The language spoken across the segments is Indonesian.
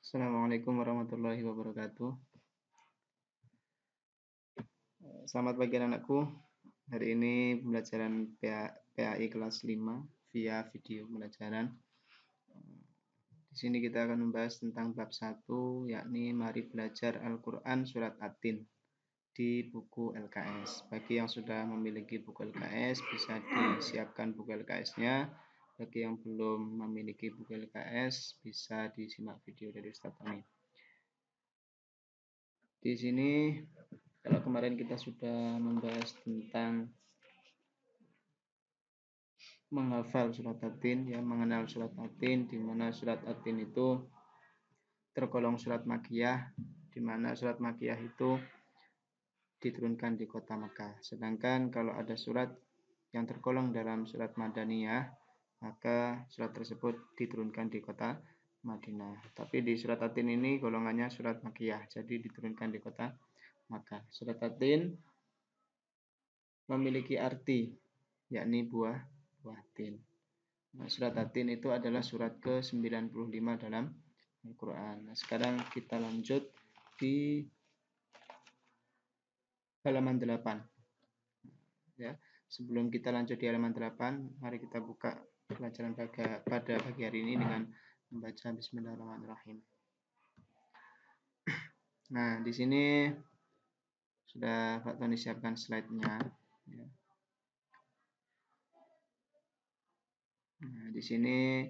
Assalamualaikum warahmatullahi wabarakatuh. Selamat pagi anakku. Hari ini pembelajaran PAI kelas 5 via video pembelajaran. Di sini kita akan membahas tentang bab 1, yakni mari belajar Al-Quran Surat At-Tin di buku LKS. Bagi yang sudah memiliki buku LKS, bisa disiapkan buku LKS-nya. Bagi yang belum memiliki buku LKS, bisa disimak video dari Ustaz Tani. Di sini kalau kemarin kita sudah membahas tentang menghafal surat At-Tin, ya, mengenal surat At-Tin, di mana surat At-Tin itu tergolong surat Makkiyah, di mana surat Makkiyah itu diturunkan di kota Mekah. Sedangkan kalau ada surat yang tergolong dalam surat Madaniyah, maka surat tersebut diturunkan di kota Madinah. Tapi di surat At-Tin ini golongannya surat Makkiyah, jadi diturunkan di kota Makkah. Surat At-Tin memiliki arti, yakni buah tin. Nah, surat At-Tin itu adalah surat ke-95 dalam Al-Quran. Nah, sekarang kita lanjut di halaman 8. Ya, sebelum kita lanjut di halaman 8, mari kita buka pelajaran pada pagi hari ini dengan membaca Bismillahirrahmanirrahim. Nah, di sini sudah Pak Tony siapkan slide-nya. Ya. Nah, di sini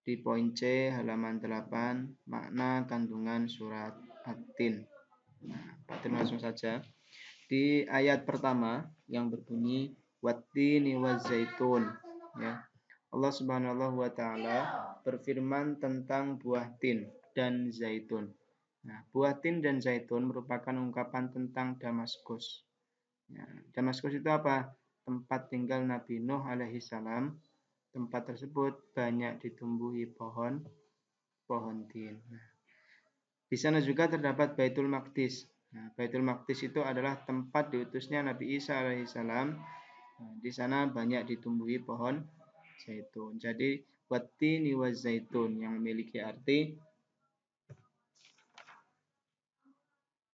di poin C halaman 8, makna kandungan surat At-Tin. Nah, Pak Tony langsung saja. Di ayat pertama yang berbunyi wattini wazaitun, ya. Allah Subhanahu wa taala berfirman tentang buah tin dan zaitun. Nah, buah tin dan zaitun merupakan ungkapan tentang Damaskus. Ya, Damaskus itu apa? Tempat tinggal Nabi Nuh alaihi salam. Tempat tersebut banyak ditumbuhi pohon tin. Nah, di sana juga terdapat Baitul Maqdis. Nah, Baitul Maqdis itu adalah tempat diutusnya Nabi Isa alaihissalam. Nah, di sana banyak ditumbuhi pohon zaitun. Jadi wattini wazaitun yang memiliki arti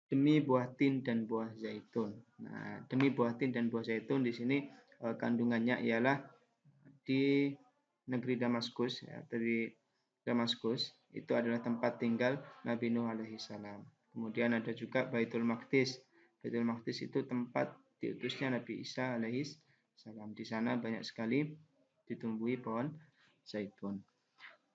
demi buah tin dan buah zaitun. Nah, demi buah tin dan buah zaitun di sini kandungannya ialah di negeri Damaskus, ya, dari Damaskus itu adalah tempat tinggal Nabi Nuh alaihissalam. Kemudian ada juga Baitul Maqdis. Baitul Maqdis itu tempat diutusnya Nabi Isa alaihissalam. Di sana banyak sekali ditumbuhi pohon zaitun.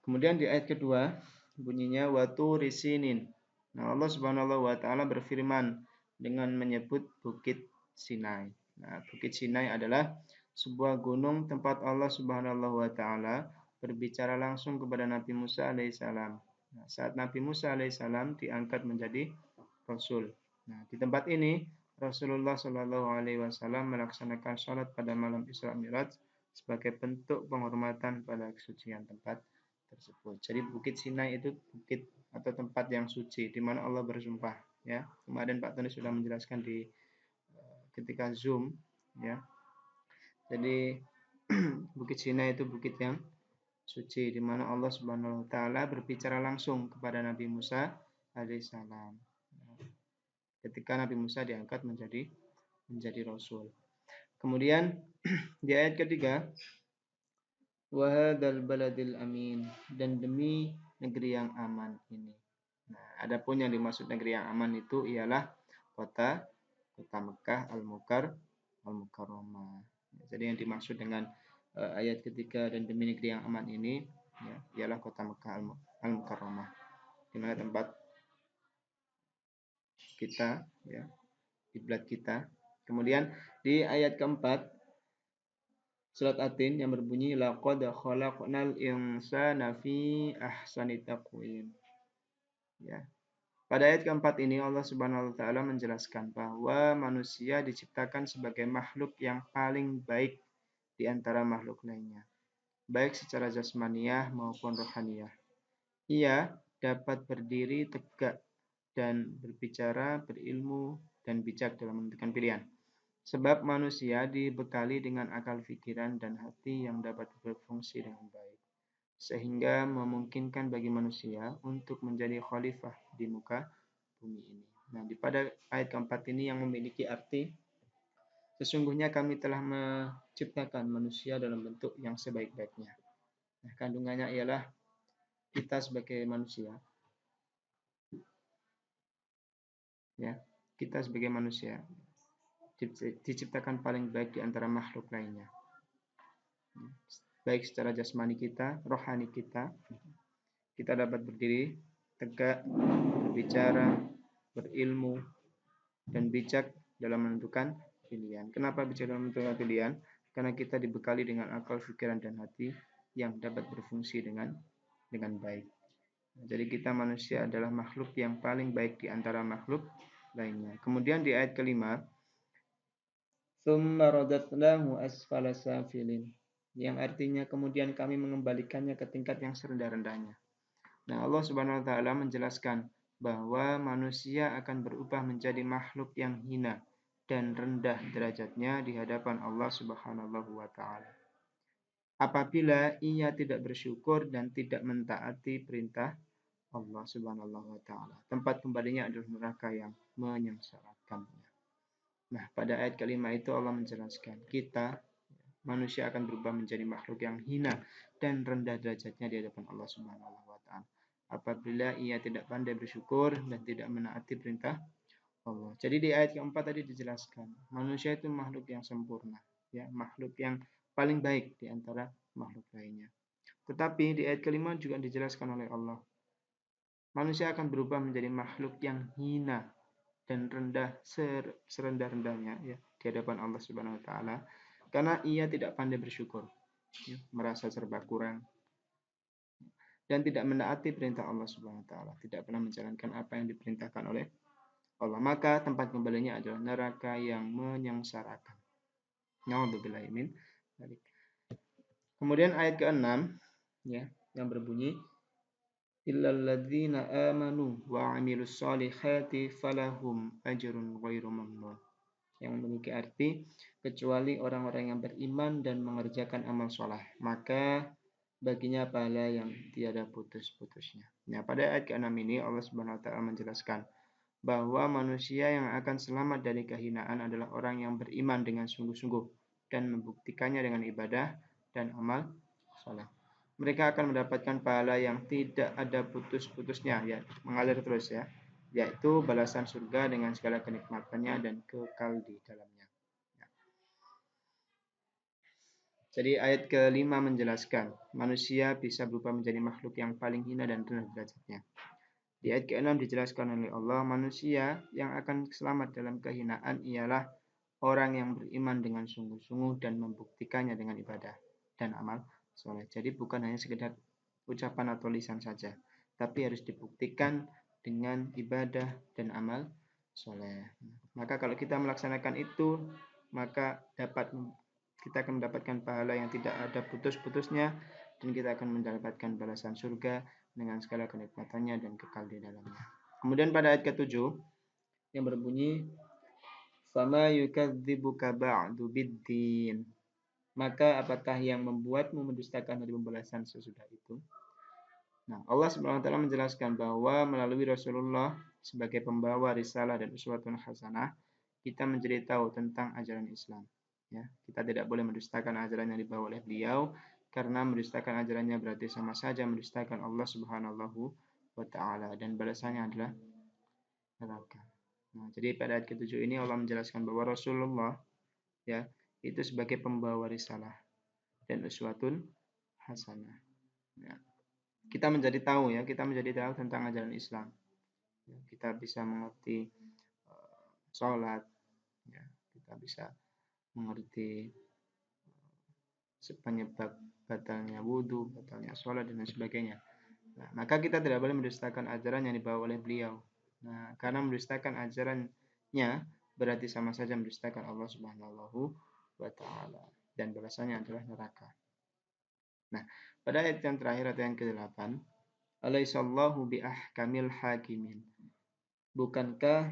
Kemudian di ayat kedua bunyinya watu risinin. Nah, Allah Subhanahu wa taala berfirman dengan menyebut Bukit Sinai. Nah, Bukit Sinai adalah sebuah gunung tempat Allah Subhanahu wa taala berbicara langsung kepada Nabi Musa alaihissalam. Nah, saat Nabi Musa alaihissalam diangkat menjadi rasul. Nah, di tempat ini Rasulullah Shallallahu alaihi wasallam melaksanakan sholat pada malam Isra Mi'raj sebagai bentuk penghormatan pada kesucian tempat tersebut. Jadi Bukit Sinai itu bukit atau tempat yang suci di mana Allah bersumpah, ya. Kemarin Pak Tony sudah menjelaskan di ketika Zoom, ya. Jadi Bukit Sinai itu bukit yang suci di mana Allah Subhanahu wa taala berbicara langsung kepada Nabi Musa alaihissalam. Ketika Nabi Musa diangkat menjadi rasul. Kemudian di ayat ketiga wahadal baladil amin, dan demi negeri yang aman ini. Nah, adapun yang dimaksud negeri yang aman itu ialah kota Mekah al-Mukarramah. Jadi yang dimaksud dengan ayat ketiga dan demi negeri yang aman ini, ya, ialah kota Mekah al-Mukarramah, di mana tempat kita, ya, kiblat kita. Kemudian di ayat keempat surat At-Tin yang berbunyi laqad khalaqnal insana fi ahsani taqwim. Ya. Pada ayat keempat ini Allah Subhanahu wa taala menjelaskan bahwa manusia diciptakan sebagai makhluk yang paling baik di antara makhluk lainnya, baik secara jasmaniah maupun rohaniah. Ia dapat berdiri tegak dan berbicara, berilmu dan bijak dalam menentukan pilihan. Sebab manusia dibekali dengan akal pikiran dan hati yang dapat berfungsi dengan baik. sehingga memungkinkan bagi manusia untuk menjadi khalifah di muka bumi ini. Nah, pada ayat keempat ini yang memiliki arti sesungguhnya kami telah menciptakan manusia dalam bentuk yang sebaik-baiknya. Nah, kandungannya ialah kita sebagai manusia, ya, kita sebagai manusia diciptakan paling baik di antara makhluk lainnya. Baik secara jasmani kita, rohani kita dapat berdiri tegak, berbicara, berilmu, dan bijak dalam menentukan pilihan. Kenapa bijak dalam menentukan pilihan? Karena kita dibekali dengan akal, pikiran, dan hati yang dapat berfungsi dengan baik. Jadi kita manusia adalah makhluk yang paling baik di antara makhluk lainnya. Kemudian di ayat kelima, tsumma radadnahu asfala safilin, yang artinya kemudian kami mengembalikannya ke tingkat yang serendah-rendahnya. Nah, Allah Subhanahu wa taala menjelaskan bahwa manusia akan berubah menjadi makhluk yang hina dan rendah derajatnya di hadapan Allah Subhanahu wa taala apabila ia tidak bersyukur dan tidak mentaati perintah Allah Subhanahu wa taala. Tempat kembalinya adalah neraka yang menyengsarakannya. Nah, pada ayat kelima itu Allah menjelaskan kita manusia akan berubah menjadi makhluk yang hina dan rendah derajatnya di hadapan Allah Subhanahu wa taala apabila ia tidak pandai bersyukur dan tidak menaati perintah Allah. Jadi di ayat keempat tadi dijelaskan, manusia itu makhluk yang sempurna, ya, makhluk yang paling baik di antara makhluk lainnya. Tetapi di ayat kelima juga dijelaskan oleh Allah, manusia akan berubah menjadi makhluk yang hina dan rendah serendah-rendahnya, ya, di hadapan Allah Subhanahu wa taala karena ia tidak pandai bersyukur, ya, merasa serba kurang dan tidak menaati perintah Allah Subhanahu wa taala, tidak pernah menjalankan apa yang diperintahkan oleh Allah, maka tempat kembalinya adalah neraka yang menyengsarakan. Nauzubillahi min dzalik. Kemudian ayat ke-6, ya, yang berbunyi illal ladzina amanu wa 'amilus solihati falahum ajrun ghairu mamnun, yang memiliki arti kecuali orang-orang yang beriman dan mengerjakan amal soleh, maka baginya pahala yang tiada putus-putusnya. Nah, pada ayat ke-6 ini Allah Subhanahu wa taala menjelaskan bahwa manusia yang akan selamat dari kehinaan adalah orang yang beriman dengan sungguh-sungguh dan membuktikannya dengan ibadah dan amal soleh. Mereka akan mendapatkan pahala yang tidak ada putus-putusnya, ya, mengalir terus, ya, yaitu balasan surga dengan segala kenikmatannya dan kekal di dalamnya. Ya. Jadi ayat kelima menjelaskan manusia bisa berubah menjadi makhluk yang paling hina dan rendah derajatnya. Di ayat ke-6 dijelaskan oleh Allah, manusia yang akan selamat dalam kehinaan ialah orang yang beriman dengan sungguh-sungguh dan membuktikannya dengan ibadah dan amal soleh. Jadi bukan hanya sekedar ucapan atau lisan saja, tapi harus dibuktikan dengan ibadah dan amal soleh. Maka kalau kita melaksanakan itu, maka kita akan mendapatkan pahala yang tidak ada putus-putusnya dan kita akan mendapatkan balasan surga dengan segala kenikmatannya dan kekal di dalamnya. Kemudian pada ayat ke-7 yang berbunyi fama yukadzibuka ba'du biddin, maka apakah yang membuatmu mendustakan hari pembalasan sesudah itu? Nah, Allah Subhanahu wa taala menjelaskan bahwa melalui Rasulullah sebagai pembawa risalah dan uswatun hasanah, kita menjadi tahu tentang ajaran Islam. Ya, kita tidak boleh mendustakan ajaran yang dibawa oleh beliau, karena mendustakan ajarannya berarti sama saja mendustakan Allah Subhanahu wa taala dan balasannya adalah neraka. Nah, jadi pada ayat ke-7 ini Allah menjelaskan bahwa Rasulullah, ya, itu sebagai pembawa risalah dan uswatun hasanah. Ya. Kita menjadi tahu, ya, kita menjadi tahu tentang ajaran Islam. Ya, kita bisa mengerti sholat, ya, kita bisa mengerti penyebab batalnya wudhu, batalnya sholat, dan sebagainya. Nah, maka kita tidak boleh mendustakan ajaran yang dibawa oleh beliau. Nah, karena mendustakan ajarannya berarti sama saja mendustakan Allah Subhanahu wa taala dan balasannya adalah neraka. Nah, pada ayat yang terakhir atau yang ke-8, alaihissallahu biahkamil hakimin. Bukankah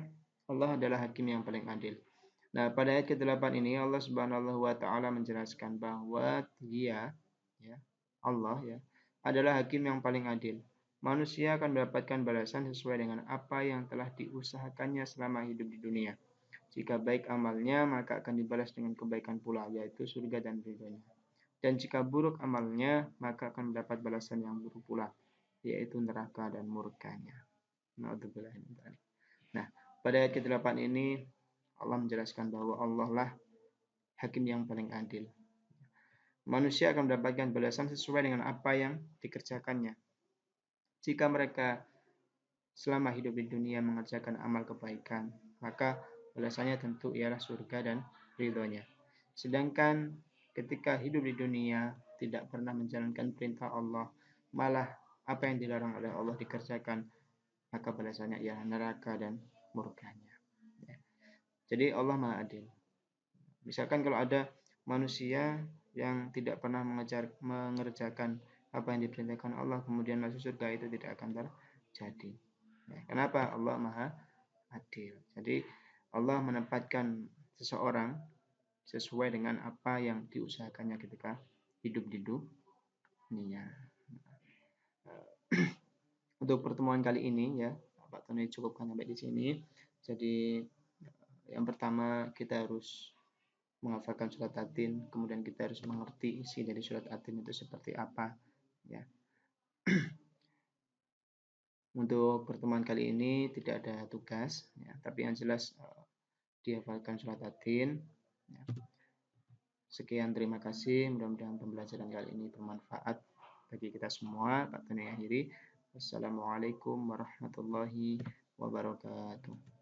Allah adalah hakim yang paling adil? Nah, pada ayat ke-8 ini Allah Subhanahu wa taala menjelaskan bahwa Dia, ya, Allah, ya, adalah hakim yang paling adil. Manusia akan mendapatkan balasan sesuai dengan apa yang telah diusahakannya selama hidup di dunia. Jika baik amalnya, maka akan dibalas dengan kebaikan pula, yaitu surga dan ridhonya. Dan jika buruk amalnya, maka akan mendapat balasan yang buruk pula, yaitu neraka dan murkanya. Nah, pada ayat ke-8 ini Allah menjelaskan bahwa Allah lah hakim yang paling adil. Manusia akan mendapatkan balasan sesuai dengan apa yang dikerjakannya. Jika mereka selama hidup di dunia mengerjakan amal kebaikan, maka balasannya tentu ialah surga dan ridhonya. Sedangkan ketika hidup di dunia tidak pernah menjalankan perintah Allah, malah apa yang dilarang oleh Allah dikerjakan, maka balasannya ialah neraka dan murkanya. Jadi Allah Maha Adil. Misalkan kalau ada manusia yang tidak pernah mengerjakan apa yang diperintahkan Allah, kemudian masuk surga, itu tidak akan terjadi. Kenapa? Allah Maha Adil. Jadi Allah menempatkan seseorang sesuai dengan apa yang diusahakannya ketika hidup di dunia. Untuk pertemuan kali ini ya, Pak Tony cukupkan sampai di sini. Jadi yang pertama kita harus menghafalkan surat At-Tin, kemudian kita harus mengerti isi dari surat At-Tin itu seperti apa ya. Untuk pertemuan kali ini tidak ada tugas ya, tapi yang jelas dihafalkan surat At-Tin ya. Sekian, terima kasih. Mudah-mudahan pembelajaran kali ini bermanfaat bagi kita semua. Pak Tony akhiri. Wassalamualaikum warahmatullahi wabarakatuh.